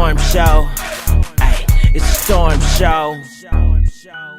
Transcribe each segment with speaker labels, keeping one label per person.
Speaker 1: storm show. Ay, it's a storm show.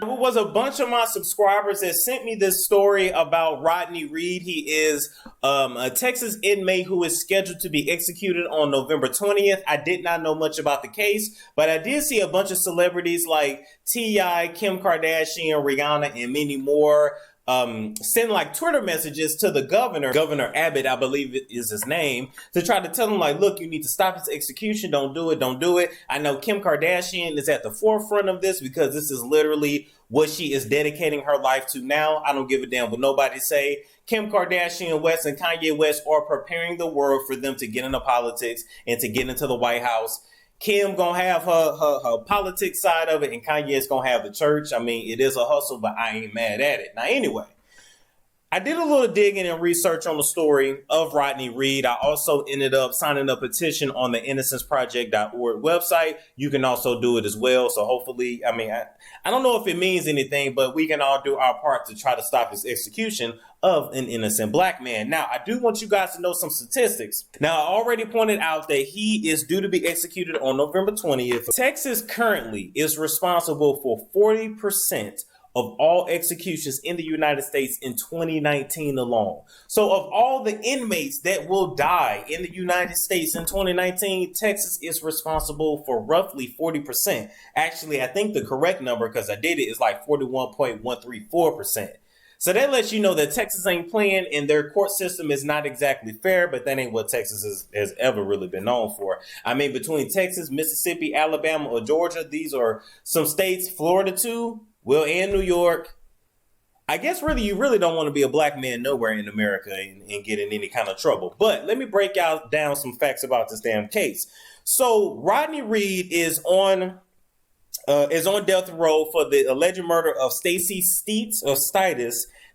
Speaker 2: It was a bunch of my subscribers that sent me this story about Rodney Reed. He is a Texas inmate who is scheduled to be executed on November 20th. I did not know much about the case, but I did see a bunch of celebrities like T.I., Kim Kardashian, Rihanna, and many more send like Twitter messages to the Governor Abbott, I believe it is his name, to try to tell him like, look, you need to stop his execution. Don't do it. I know Kim Kardashian is at the forefront of this because this is literally what she is dedicating her life to now. I don't give a damn what nobody say. Kim Kardashian West and Kanye West are preparing the world for them to get into politics and to get into the White House. Kim gonna have her politics side of it, and Kanye's gonna have the church. I mean, it is a hustle, but I ain't mad at it. Now, anyway, I did a little digging and research on the story of Rodney Reed. I also ended up signing a petition on the innocenceproject.org website. You can also do it as well. So hopefully, I mean, I don't know if it means anything, but we can all do our part to try to stop his execution of an innocent black man. Now, I do want you guys to know some statistics. Now, I already pointed out that he is due to be executed on November 20th. Texas currently is responsible for 40% of all executions in the United States in 2019 alone. So of all the inmates that will die in the United States in 2019, Texas is responsible for roughly 40%. Actually, I think the correct number, because I did it, is like 41.134%. So that lets you know that Texas ain't playing and their court system is not exactly fair, but that ain't what Texas has ever really been known for. I mean, between Texas, Mississippi, Alabama, or Georgia, these are some states, Florida too, and New York. I guess really you really don't want to be a black man nowhere in America and get in any kind of trouble. But let me break down some facts about this damn case. So Rodney Reed is on death row for the alleged murder of Stacey Stites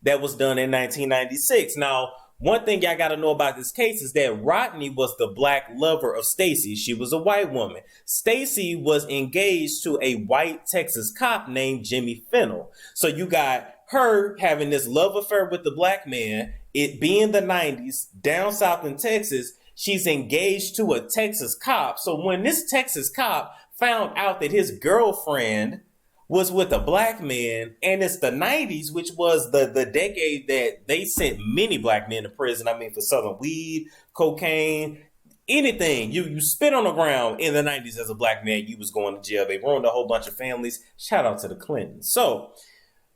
Speaker 2: that was done in 1996. Now, one thing y'all got to know about this case is that Rodney was the black lover of Stacey. She was a white woman. Stacey was engaged to a white Texas cop named Jimmy Fennel. So you got her having this love affair with the black man. It being the 90s, down south in Texas, she's engaged to a Texas cop. So when this Texas cop found out that his girlfriend was with a black man, and it's the 90s, which was the decade that they sent many black men to prison. I mean, for selling weed, cocaine, anything. You spit on the ground in the 90s as a black man, you was going to jail. They ruined a whole bunch of families. Shout out to the Clintons. So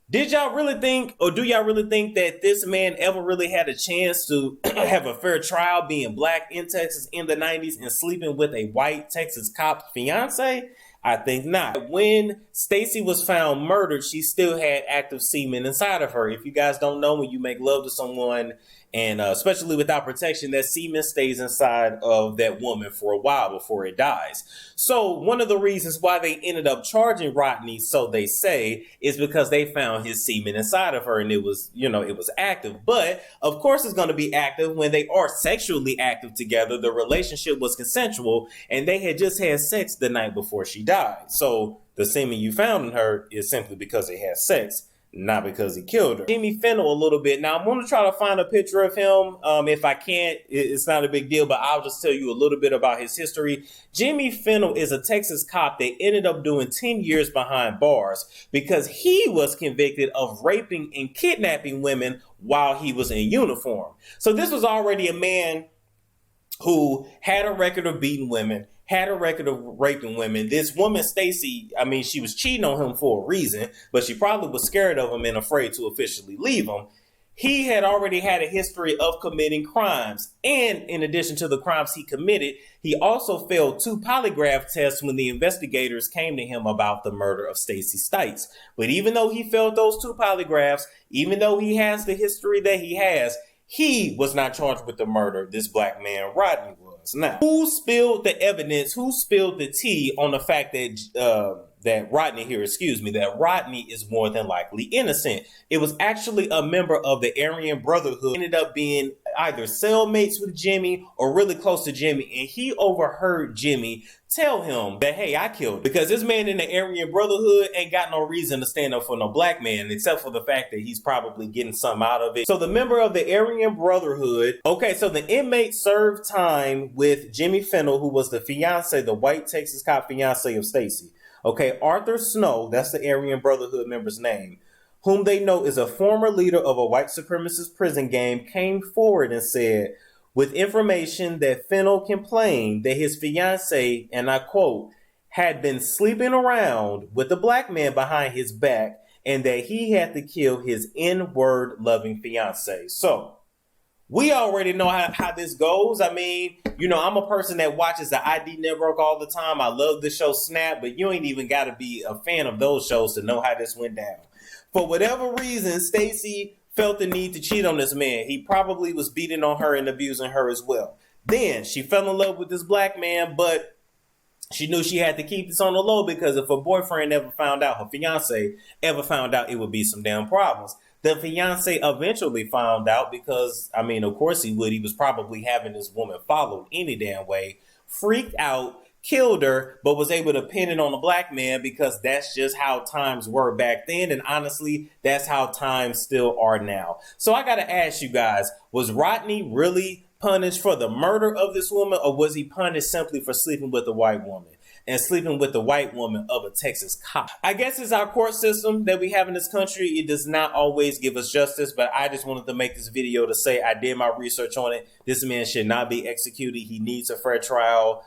Speaker 2: did y'all really think, or do y'all really think that this man ever really had a chance to have a fair trial being black in Texas in the 90s and sleeping with a white Texas cop's fiance? I think not. When Stacey was found murdered, she still had active semen inside of her. If you guys don't know, when you make love to someone, and especially without protection, that semen stays inside of that woman for a while before it dies. So one of the reasons why they ended up charging Rodney, so they say, is because they found his semen inside of her and it was active. But of course it's going to be active when they are sexually active together. The relationship was consensual and they had just had sex the night before she died. So the semen you found in her is simply because they had sex, not because he killed her. Jimmy Fennel a little bit. Now, I'm going to try to find a picture of him. If I can't, it's not a big deal, but I'll just tell you a little bit about his history. Jimmy Fennel is a Texas cop that ended up doing 10 years behind bars because he was convicted of raping and kidnapping women while he was in uniform. So this was already a man who had a record of beating women, had a record of raping women. This woman, Stacey, I mean, she was cheating on him for a reason, but she probably was scared of him and afraid to officially leave him. He had already had a history of committing crimes. And in addition to the crimes he committed, he also failed 2 polygraph tests when the investigators came to him about the murder of Stacey Stites. But even though he failed those 2 polygraphs, even though he has the history that he was not charged with the murder. This black man, Rodney, was. Now, who spilled the evidence? Who spilled the tea on the fact that that Rodney is more than likely innocent. It was actually a member of the Aryan Brotherhood, ended up being either cellmates with Jimmy or really close to Jimmy, and he overheard Jimmy tell him that, hey, I killed him. Because this man in the Aryan Brotherhood ain't got no reason to stand up for no black man, except for the fact that he's probably getting something out of it. So the member of the Aryan Brotherhood, okay, so the inmate served time with Jimmy Fennel, who was the fiance, the white Texas cop fiance of Stacy. Okay, Arthur Snow, that's the Aryan Brotherhood member's name, whom they know is a former leader of a white supremacist prison gang, came forward and said, with information that Fennel complained that his fiance, and I quote, had been sleeping around with a black man behind his back and that he had to kill his N-word loving fiance. So we already know how this goes. I mean, you know, I'm a person that watches the ID Network all the time. I love the show Snap, but you ain't even got to be a fan of those shows to know how this went down. For whatever reason, Stacy felt the need to cheat on this man. He probably was beating on her and abusing her as well. Then she fell in love with this black man, but she knew she had to keep this on the low because if her boyfriend ever found out, her fiance ever found out, it would be some damn problems. The fiance eventually found out because, I mean, of course he would. He was probably having this woman followed any damn way, freaked out, killed her, but was able to pin it on a black man because that's just how times were back then. And honestly, that's how times still are now. So I got to ask you guys, was Rodney really punished for the murder of this woman, or was he punished simply for sleeping with a white woman and sleeping with the white woman of a Texas cop? I guess it's our court system that we have in this country. It does not always give us justice, but I just wanted to make this video to say I did my research on it. This man should not be executed. He needs a fair trial.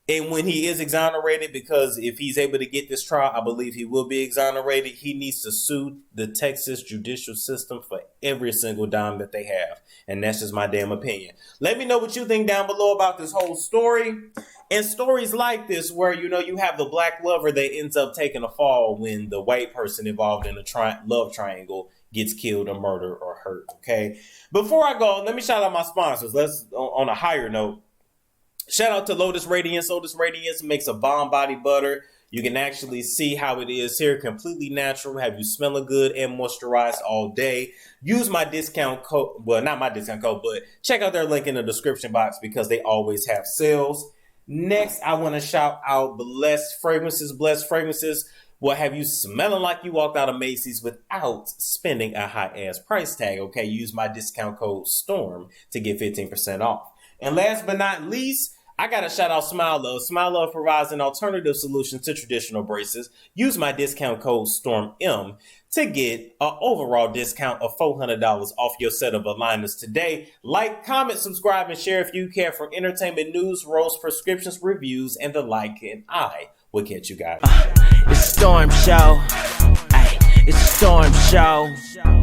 Speaker 2: And when he is exonerated, because if he's able to get this trial, I believe he will be exonerated, he needs to sue the Texas judicial system for every single dime that they have. And that's just my damn opinion. Let me know what you think down below about this whole story. And stories like this where, you know, you have the black lover that ends up taking a fall when the white person involved in a love triangle gets killed or murdered or hurt, okay? Before I go, let me shout out my sponsors. Let's, on a higher note, shout out to Lotus Radiance. Lotus Radiance makes a bomb body butter. You can actually see how it is here, completely natural, have you smelling good and moisturized all day. Use my discount code, well, not my discount code, but check out their link in the description box because they always have sales. Next, I want to shout out Blessed Fragrances. Blessed Fragrances will have you smelling like you walked out of Macy's without spending a high-ass price tag, okay? Use my discount code STORM to get 15% off. And last but not least, I got to shout out Smile Love. Smile Love provides an alternative solution to traditional braces. Use my discount code STORMM to get an overall discount of $400 off your set of aligners today. Like, comment, subscribe, and share if you care for entertainment news, roast, prescriptions, reviews, and the like. And I will catch you guys.
Speaker 1: It's Storm Show. Ay, it's Storm Show.